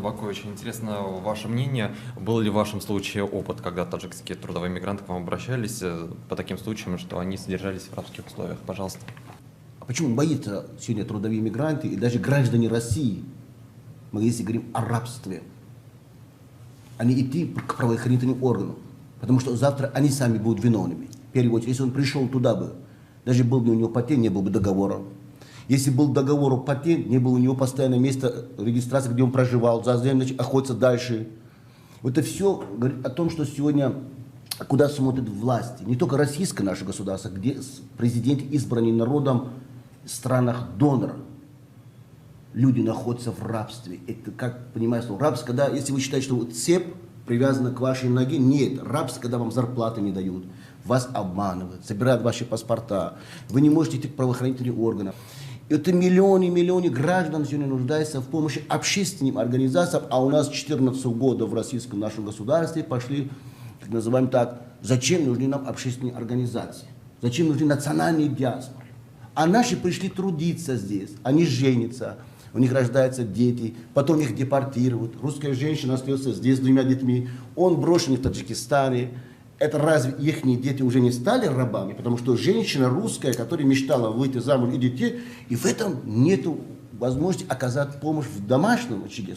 Карамат Бакович, интересно ваше мнение. Был ли в вашем случае опыт, когда таджикские трудовые мигранты к вам обращались по таким случаям, что они содержались в рабских условиях? Пожалуйста. А почему боятся сегодня трудовые мигранты и даже граждане России, мы если говорим о рабстве, а не идти к правоохранительным органам? Потому что завтра они сами будут виновными. В первую очередь, если он пришел туда бы, даже был бы у него патент, не был бы договора. Если был договор о патент, не было у него постоянное место регистрации, где он проживал, за землю охотиться дальше. Это все говорит о том, что сегодня куда смотрят власти. Не только российское наше государство, где президент избранный народом в странах донора. Люди находятся в рабстве. Это как, понимаете, слово рабство, когда, если вы считаете, что вот цепь привязана к вашей ноге, нет. Рабство, когда вам зарплаты не дают, вас обманывают, собирают ваши паспорта, вы не можете идти к правоохранительным органам. Это миллионы и миллионы граждан сегодня нуждаются в помощи общественным организациям, а у нас 14 года в российском нашем государстве пошли, так называем так, зачем нужны нам общественные организации, зачем нужны национальные диаспоры. А наши пришли трудиться здесь, они женятся, у них рождаются дети, потом их депортируют, русская женщина остается здесь с 2 детьми, он брошен в Таджикистане. Это разве их дети уже не стали рабами? Потому что женщина русская, которая мечтала выйти замуж и детей, и в этом нет возможности оказать помощь в домашнем очаге.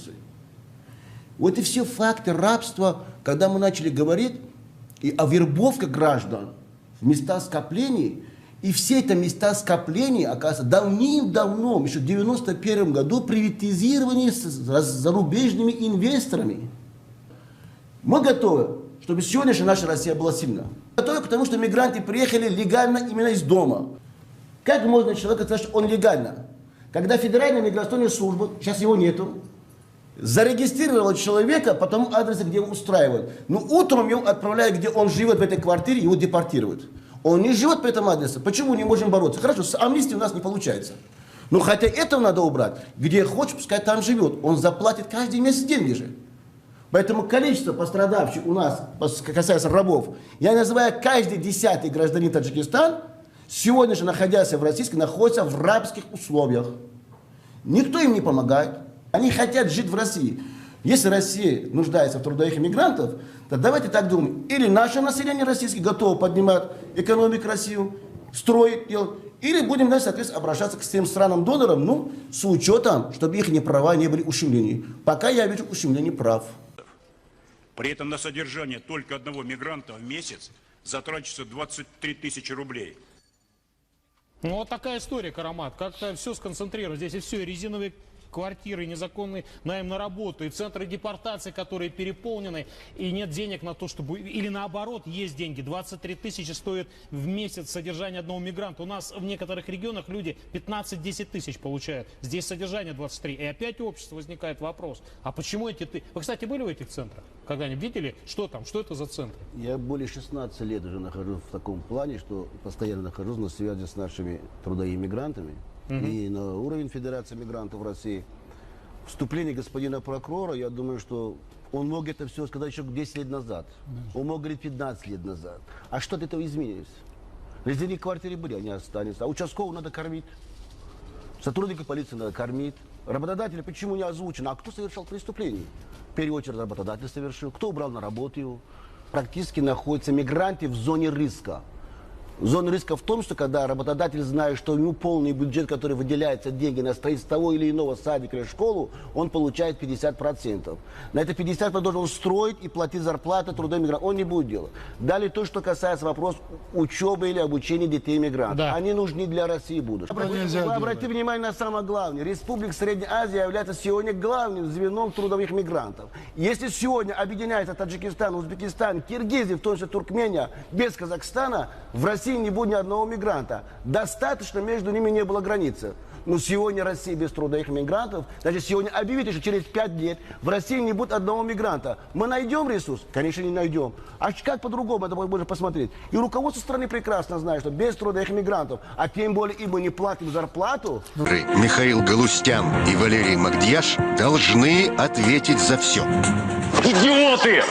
Вот и все факты рабства, когда мы начали говорить и о вербовке граждан в места скоплений, и все эти места скоплений, оказывается, давным-давно, еще в 1991 году, приватизированы зарубежными инвесторами. Мы готовы, чтобы сегодня же наша Россия была сильна. Готовы, потому что мигранты приехали легально именно из дома. Как можно человеку сказать, что он легально? Когда Федеральная миграционная служба, сейчас его нету, зарегистрировала человека по тому адресу, где его устраивают. Но утром его отправляют, где он живет в этой квартире, его депортируют. Он не живет по этому адресу. Почему не можем бороться? Хорошо, с амнистией у нас не получается. Но хотя этого надо убрать. Где хочет, пускай там живет. Он заплатит каждый месяц деньги же. Поэтому количество пострадавших у нас, касается рабов, я называю каждый 10-й гражданин Таджикистана, сегодня же находясь в России, находится в рабских условиях. Никто им не помогает. Они хотят жить в России. Если Россия нуждается в трудовых мигрантов, то давайте так думаем. Или наше население российское готово поднимать экономику Россию, строить, делать, или будем, соответственно, обращаться к тем странам-донорам, ну, с учетом, чтобы их права не были ущемлены. Пока я вижу ущемление прав. При этом на содержание только одного мигранта в месяц затрачивается 23 тысячи рублей. Ну вот такая история, Карамат. Как-то все сконцентрировано. Здесь и все, и резиновые квартиры, незаконный найм на работу, и центры депортации, которые переполнены, и нет денег на то, чтобы... Или наоборот, есть деньги. 23 тысячи стоит в месяц содержание одного мигранта. У нас в некоторых регионах люди 15-10 тысяч получают. Здесь содержание 23. И опять у общества возникает вопрос. А почему эти... Вы, кстати, были в этих центрах? Когда-нибудь видели, что там? Что это за центры? Я более 16 лет уже нахожусь в таком плане, что постоянно нахожусь на связи с нашими трудовыми мигрантами. И на уровень Федерации мигрантов в России. Вступление господина прокурора, я думаю, что он мог это все сказать еще 10 лет назад. Он мог говорить 15 лет назад. А что от этого изменилось? Резервные квартиры были, они останутся. А участкового надо кормить. Сотрудника полиции надо кормить. Работодатели почему не озвучено? А кто совершал преступление? В первую очередь работодатель совершил. Кто убрал на работу его? Практически находятся мигранты в зоне риска. Зона риска в том, что когда работодатель знает, что ему полный бюджет, который выделяется деньги на строительство того или иного садика или школу, он получает 50%. На это 50% должен он строить и платить зарплату трудовым мигрантам. Он не будет делать. Далее то, что касается вопроса учебы или обучения детей мигрантов. Да. Они нужны для России будущего. Обратите внимание на самое главное. Республика Средней Азии является сегодня главным звеном трудовых мигрантов. Если сегодня объединяется Таджикистан, Узбекистан, Киргизия, в том числе Туркмения, без Казахстана, в России не будет ни одного мигранта. Достаточно между ними не было границы. Но сегодня Россия без трудовых мигрантов, даже сегодня объявите, что через 5 лет в России не будет одного мигранта. Мы найдем ресурс? Конечно, не найдем. А как по-другому это можно посмотреть? И руководство страны прекрасно знает, что без трудовых мигрантов, а тем более им мы не платим зарплату. Михаил Галустян и Валерий Магдьяш должны ответить за все. Идиоты!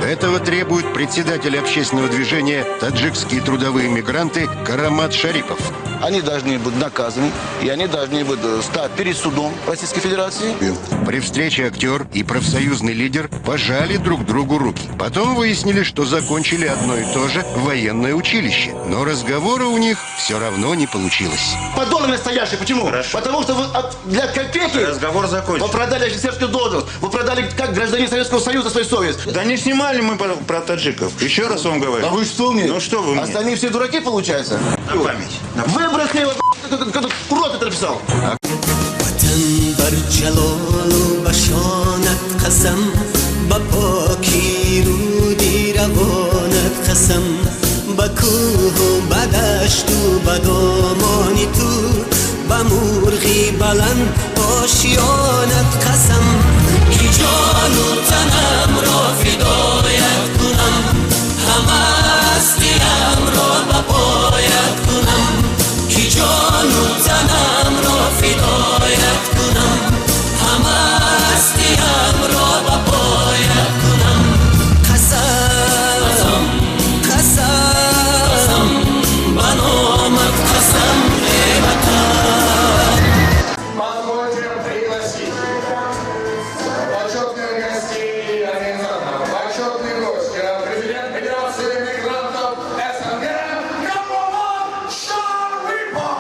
Этого требует председатель общественного движения «Таджикские трудовые мигранты» Карамат Шарипов. они должны быть наказаны, и они должны быть стать перед судом Российской Федерации. При встрече актер и профсоюзный лидер пожали друг другу руки. Потом выяснили, что закончили одно и то же военное училище. Но разговора у них все равно не получилось. Подонок настоящий. Почему? Хорошо. Потому что вы для копейки Разговор закончен. вы продали офицерскую должность. Вы продали как гражданин Советского Союза свою совесть. Да не снимали мы про таджиков. Еще раз вам говорю. А вы что мне? Ну что вы мне? Остальные все дураки, получается? На память. На память. Выброси его, как урод это написал. وطن بر جلال و بشانت قسم با پاکی رودی روانت قسم با کوه و با دشت و با دامانی تو با مرغی بلند آشیانت قسم کی جان و تنم را فدایت کنم همه هستیم را با پایت کنم کی جان و تنم را فدایت کنم همه هستیم را با پایت کنم قسم قسم بنامت قسم ای وطن. Позвольте пригласить почетных гостей организатора, почетный гость, президент Федерации мигрантов СНГ Габулат Шарипов,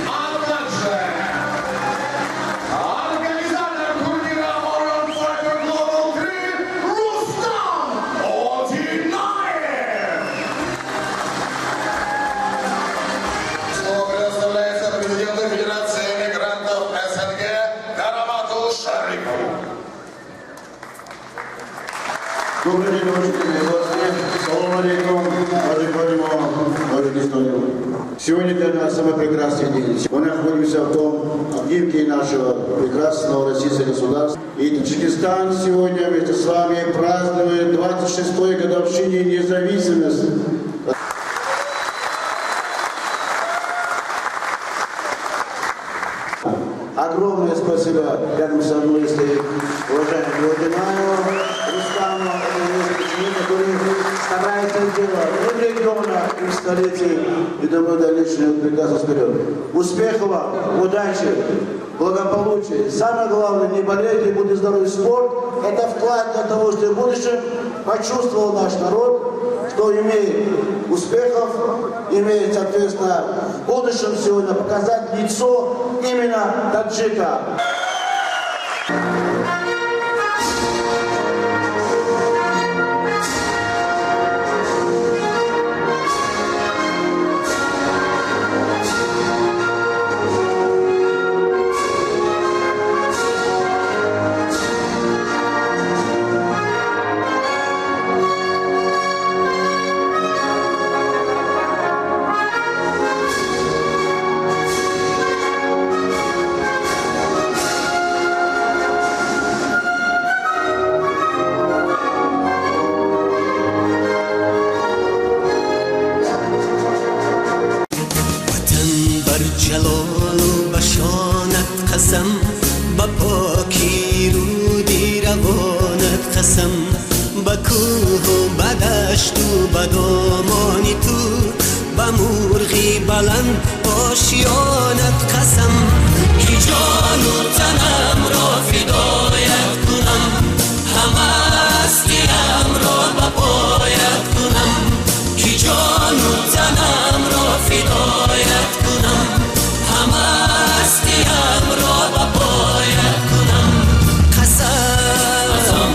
а также организатор турнира Orion Fighter Global 3 Рустам Одинаев. Слово предоставляется президенту Федерации мигрантов СНГ Карамату Шарипову. Добрый день, уважаемые гости. Салам алейкум, уважаемые. Сегодня для нас самый прекрасный день. Мы находимся в том обнимке нашего прекрасного российского государства. И Таджикистан сегодня вместе с вами празднует 26-й годовщине независимости. Огромное спасибо рядом со мной стоит уважаемый Одинаев, Рустаму, который старается делать в регионах и в столице, и думаю, дальнейшее прекрасно вперед. Успехов вам, удачи, благополучия. Самое главное, не болейте, будьте здоровы. Спорт – это вклад для того, чтобы в будущем почувствовал наш народ, что имеет успехов, имеет, соответственно, в будущем сегодня показать лицо именно таджика. جلال و بشانت قسم با پاکی رودی روانت قسم با کوه و با دشت و با دامانی تو با مرغی بلند آشیانت قسم کی جان و تنم را فدایت کنم همه هستیم را با پایت کنم کی جان و تنم را فدایت کنم همه هستیم را با پایت کنم قسم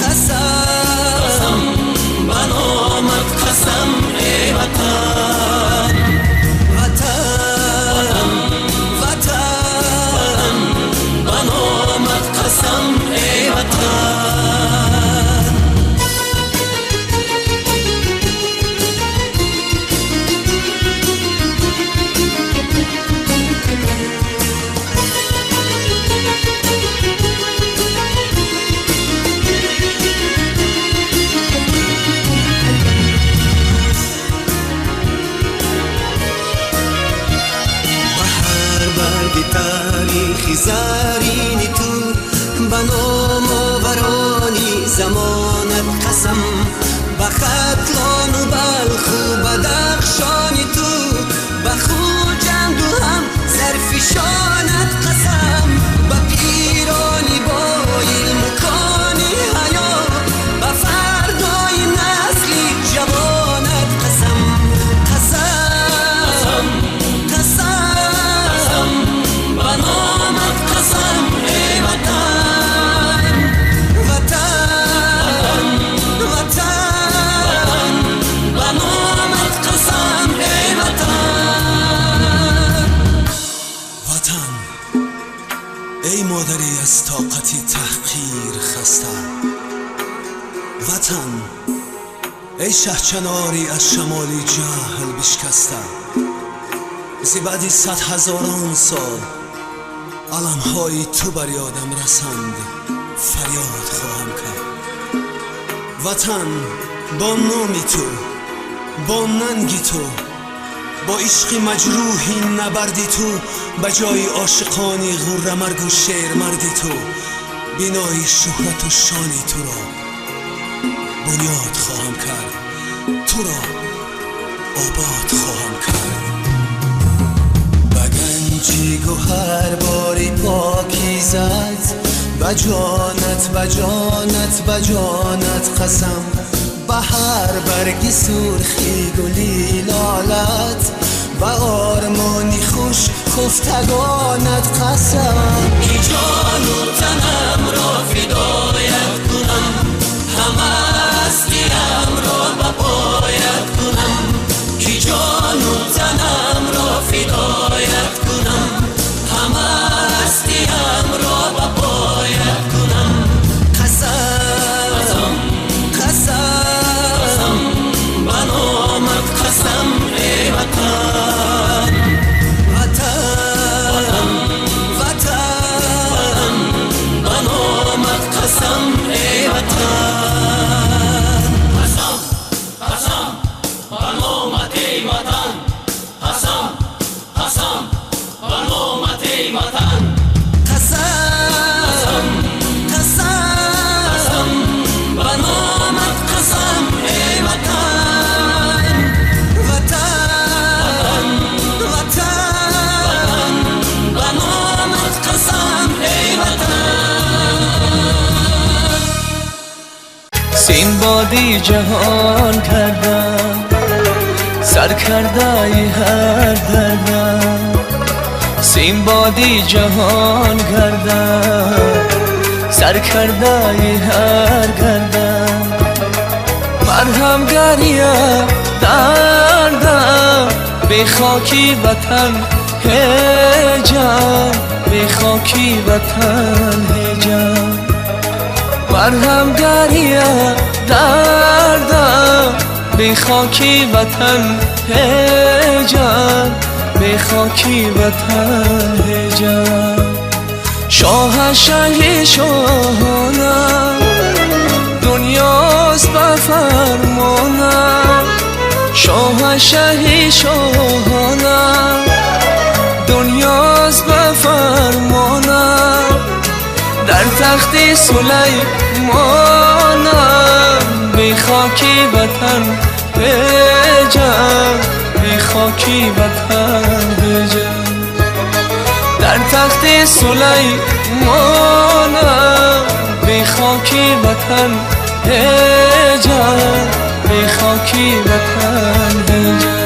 قسم بنامت قسم ای وطن وطن وطن بنامت قسم ای وطن. تاریخی زرین تو به نام آورانی زمانت قسم به ختلان و بلخ و بدخشان تو ای مادری از طاقتی تحقیر خستم، وطن ای شهچناری از شمالی جهل بشکستم. زی بعدی 100,000 سال علمهای تو بر یادم رسند، فریاد خواهم کرد. وطن با نامی تو، با ننگی تو، با عشقی مجروحی نبردی تو، بجای عاشقانی غره مرگ و شیر مردی تو، بینای شهرت و شانی تو را بنیاد خواهم کرد، تو را آباد خواهم کرد. بگنجی گوهر باری پاکیزت، بجانت بجانت بجانت قسم، بهر برگی سرخی گلی لالت، و آرمانی خوش خفتگانت قسم. کی جان و تنم را فدایت کنم، همه هستیم را بپایت کنم. کی جان و تنم را فدایت کنم، همه هستیم را بپایت کنم. قسم قسم بنامت قسم ای وطن، وطن وطن بنامت قسم ای وطن. قسم قسم بنامت ای وطن، قسم قسم بنامت ای وطن. قسم قسم بنامت قسم ای وطن، وطن وطن بنامت قسم ای وطن. سینبادی جهان کردم، سر کرده هر دردم. سینبادی جهان کردم، سر کرده هر گردم. مرهم گریه دردم، به خاکی وطن هجم، به خاکی وطن هجم. مرهم گریه دردم، به خاکی وطن هجم، به خاکی وطن هجم. شاه شهی شاهانم، دنیاست به فرمانم. شاه شهی شاهانم، دنیاست به فرمانم. در تخت سلیمانم، به خاکی وطن هجم، به خاکی وطن هجم. در تخت سلیمانم، به خاکی وطن هجم، به خاکی وطن هجم.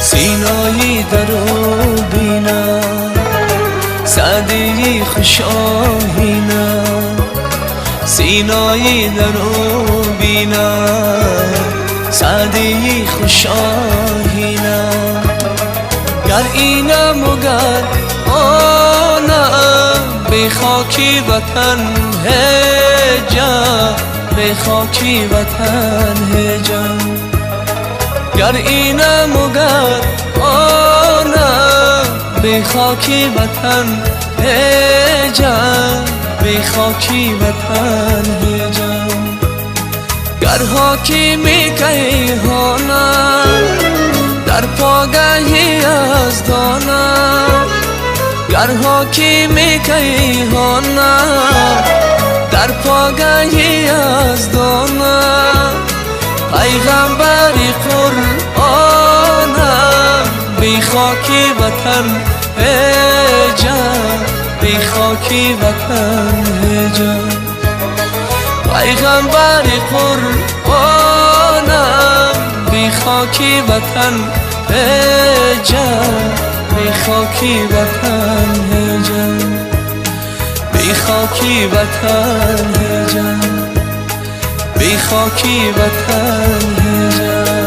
سینایی درو بینم، سعدی خوشاهینم. سینایی درو بینم، سعدی خوشاهینم. گر اینم و گر آنم، به خاکی وطن هجم، به خاکی وطن هجم. گر اینم و گر آنم، به خاکی وطن هجم، به خاکی وطن هجم. گر حاکمی کیهانم، در پاگهی از دانم. گر حاکمی کیهانم، در پاگهی از دانم. پیغمبری قرآنم، بی خاکی وطن هجم، بی بی خاکی وطن هجان پیغمبری قربانم بی خاکی وطن هجان بی خاکی وطن هجان بی خاکی وطن هجان بی خاکی وطن هجان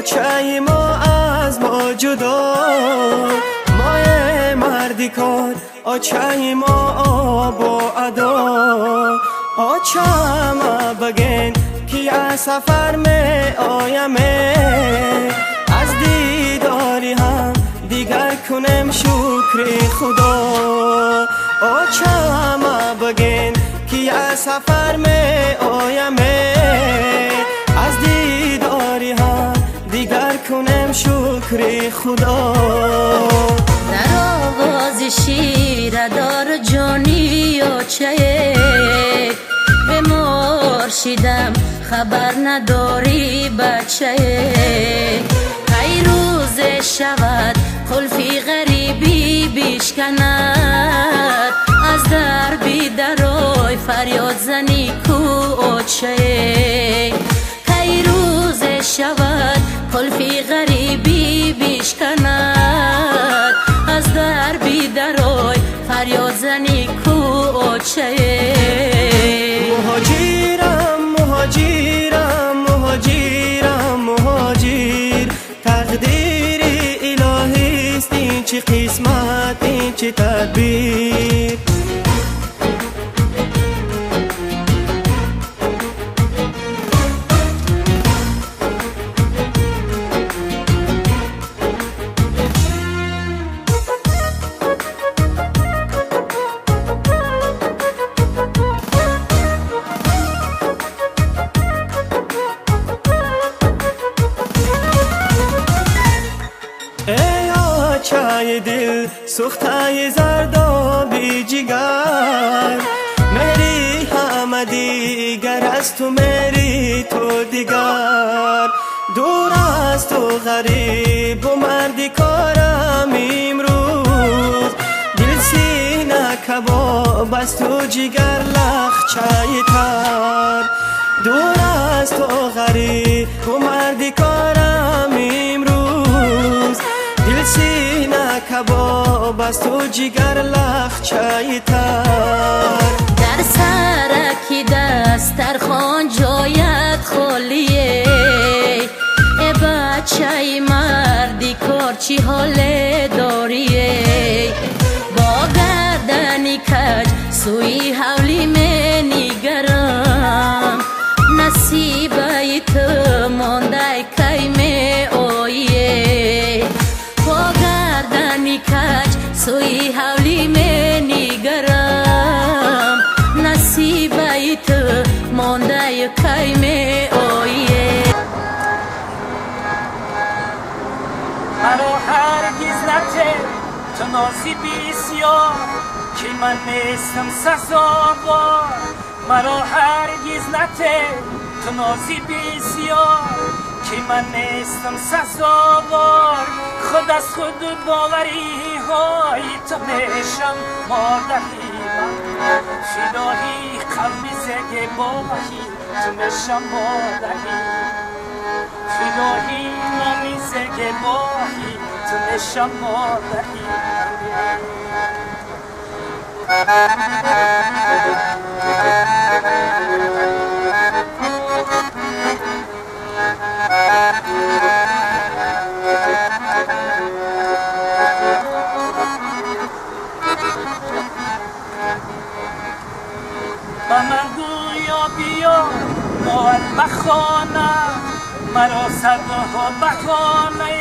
آچه ما از ما جدا مای مردی کار آچه ما آب و ادا آچه ما بگن که از سفر می آیم از دیداری هم دیگر کنم شکر خدا آچه ما بگن که از سفر می آیم از دیداری هم دیگر کنم شکر خدا در آغاز شیر دار جانی آچه به مرشیدم خبر نداری بچه ای روز شود قلفی غریبی بیشکند از دربی درای فریاد زنی کو آچه ای روز شود قلفی غریبی بیشکند از دربی درای فریاد زنی کو آچه مهاجرم مهاجرم مهاجرم مهاجر تقدیر الهی است این چه قسمت این چه تدبیر ای آچه دل سخته زردابی جگر مری همه دیگر از تو مری تو دیگر دور از تو غریب و مردی کارم امروز دل سینه کباب از تو جگر لخچه تر دور از تو غریب و مردی کارم امروز دل سینه کباب از تو جگر لخچه تر در سرکی دسترخوان جایت خالیه ای بچه مردی کار چی حال داریه با گردنی کج سوی حولی می نگرم نصیبه تو مانده کی می آیه با گردنی کج سوی حولی می نگرم نصیبه تو مانده کی می آیه مرا هرگز نته تو نازی بسیار که من نیستم سزاوار مرا هرگز نته تو نازی بسیار که من نیستم سزاوار خود از خود باوری های تو میشم مادری من فدایی قلبی زگه باهی تو میشم مادری فدایی نامی زگه باهی تو میشم مادری با من گویا بیا مال بخانه مرا صدها بخانه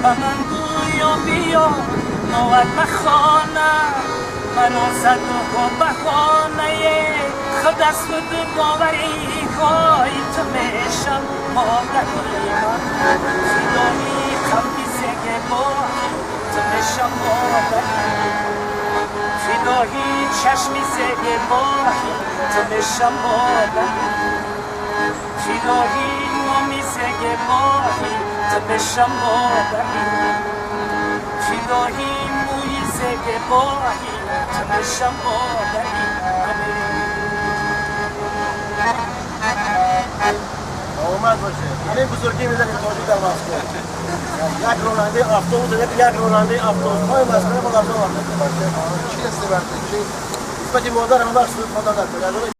با من گویا بیا مال بخانه مرا صدها بخانه خود از خود باوری های تو میشم مادری من فدایی قلبی زگه باهی تو میشم مادری فدایی چشمی زگه باهی تو میشم مادری فدایی نامی زگه باهی تو میشم مادری فدایی موی زگه باهی تو میشم مادری اومد باشه همین بزرگی میزنیم تاجی در مسکو یک راننده اتوبوس یک راننده اتوبوس های مسکو با قبضه وارد باشه چی است برده چی؟ اسمتی مادر هم بخش خدا در